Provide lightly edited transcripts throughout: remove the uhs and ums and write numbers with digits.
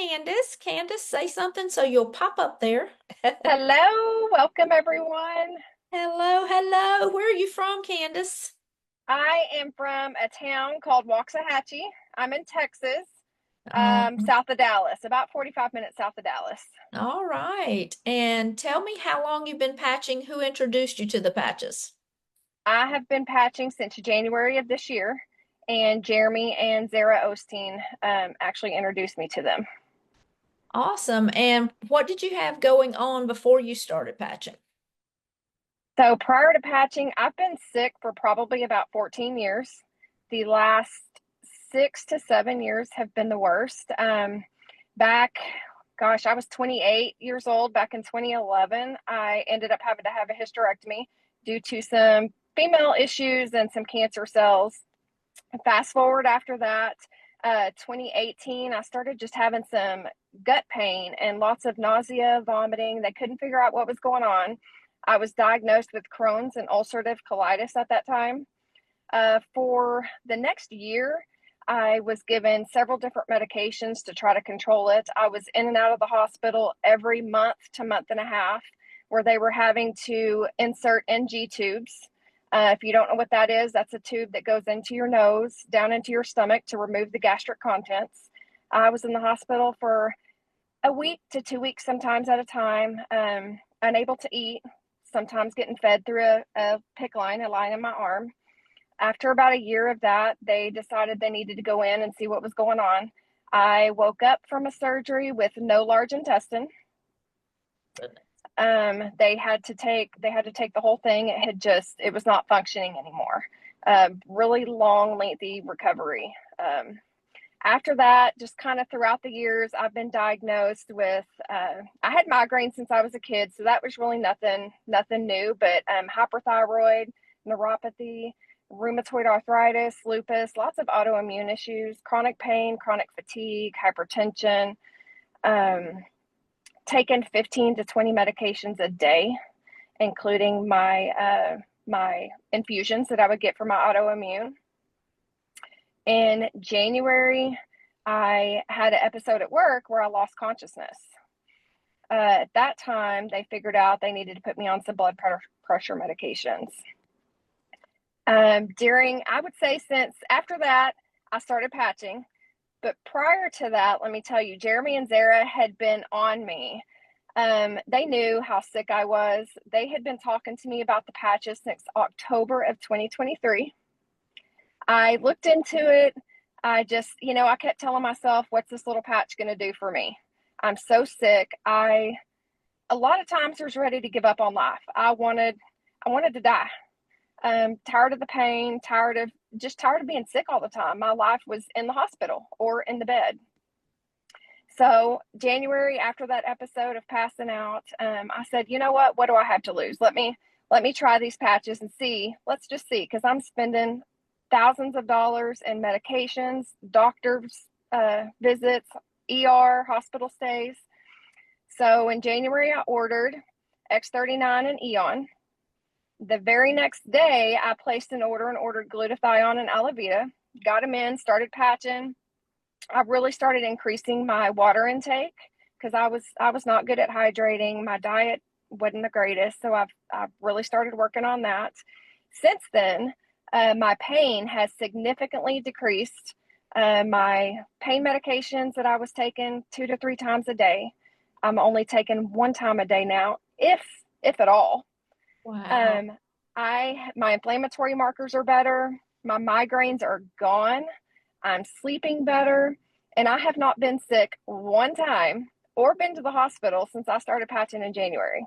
Candice. Candice, say something so you'll pop up there. Hello, welcome everyone. Hello, hello. Where are you from, Candice? I am from a town called Waxahachie. I'm in Texas, Um, south of Dallas, about 45 minutes south of Dallas. all right. And tell me how long you've been patching. Who introduced you to the patches? I have been patching since January of this year, and Jeremy and Zara Osteen actually introduced me to them. Awesome. And what did you have going on before you started patching? So prior to patching, I've been sick for probably about 14 years. The last 6 to 7 years have been the worst. Back, gosh, I was 28 years old back in 2011. I ended up having to have a hysterectomy due to some female issues and some cancer cells. Fast forward after that, 2018, I started just having some gut pain and lots of nausea, vomiting. They couldn't figure out what was going on. I was diagnosed with Crohn's and ulcerative colitis at that time. For the next year, I was given several different medications to try to control it. I was in and out of the hospital every month to month and a half, where they were having to insert NG tubes. If you don't know what that is, that's a tube that goes into your nose, down into your stomach to remove the gastric contents. I was in the hospital for a week to 2 weeks, sometimes at a time, unable to eat, sometimes getting fed through a PICC line, a line in my arm. After about a year of that, they decided they needed to go in and see what was going on. I woke up from a surgery with no large intestine. They had to take the whole thing. It was not functioning anymore. Really long, lengthy recovery. After that, just kind of throughout the years, I've been diagnosed with. I had migraines since I was a kid, so that was really nothing new. But hyperthyroid, neuropathy, rheumatoid arthritis, lupus, lots of autoimmune issues, chronic pain, chronic fatigue, hypertension. Um, Taken 15 to 20 medications a day, including my infusions that I would get for my autoimmune. In January, I had an episode at work where I lost consciousness. At that time, they figured out they needed to put me on some blood pressure medications. I would say since after that, I started patching. But prior to that, let me tell you, Jeremy and Zara had been on me. They knew how sick I was. They had been talking to me about the patches since October of 2023. I looked into it. I kept telling myself, what's this little patch going to do for me? I'm so sick. A lot of times was ready to give up on life. I wanted to die. Tired of the pain, tired of being sick all the time. My life was in the hospital or in the bed. So January, after that episode of passing out, I said, you know what? What do I have to lose? Let me try these patches and see. Let's just see, because I'm spending thousands of dollars in medications, doctors' visits, hospital stays. So in January, I ordered X39 and Eon. The very next day, I placed an order and ordered Glutathione and Alavida. Got them in, started patching. I really started increasing my water intake because I was not good at hydrating. My diet wasn't the greatest, so I've really started working on that. Since then, my pain has significantly decreased. My pain medications that I was taking 2 to 3 times a day, I'm only taking 1 time a day now, if at all. Wow. Um, my inflammatory markers are better. My migraines are gone. I'm sleeping better, and I have not been sick 1 time or been to the hospital since I started patching in January.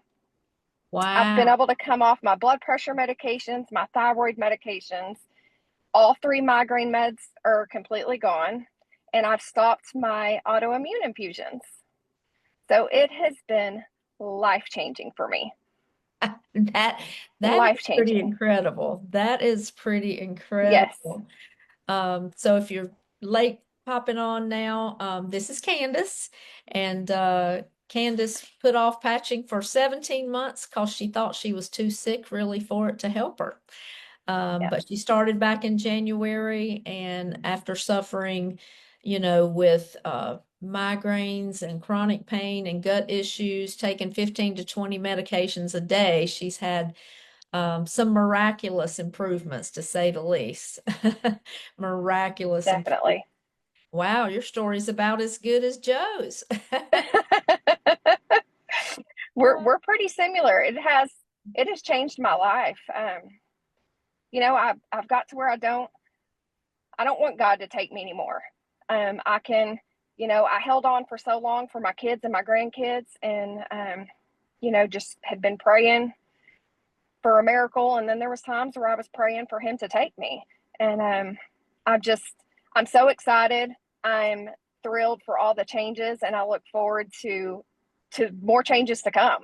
I've been Wow. able to come off my blood pressure medications, my thyroid medications. All 3 migraine meds are completely gone, and I've stopped my autoimmune infusions. So it has been life changing for me. That that is Life pretty changing. incredible. That is pretty Yes. incredible. So if you're late popping on now, this is Candice, and Candice put off patching for 17 months because she thought she was too sick really for it to help her. Yeah. But she started back in January, and after suffering, with migraines and chronic pain and gut issues, taking 15 to 20 medications a day, she's had some miraculous improvements, to say the least. Miraculous improvements. Definitely. Wow, your story's about as good as Joe's. We're pretty similar. It has changed my life. I've got to where I don't want God to take me anymore. I can, I held on for so long for my kids and my grandkids, and just had been praying for a miracle. And then there was times where I was praying for him to take me. And I'm so excited. I'm thrilled for all the changes, and I look forward to more changes to come.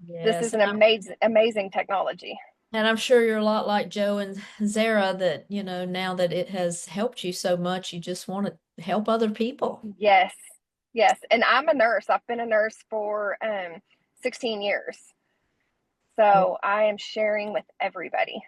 This Yes, is an amazing technology. and I'm sure you're a lot like Joe and Zara that, now that it has helped you so much, you just want to help other people. Yes. Yes. And I'm a nurse. I've been a nurse for 16 years. So I am sharing with everybody.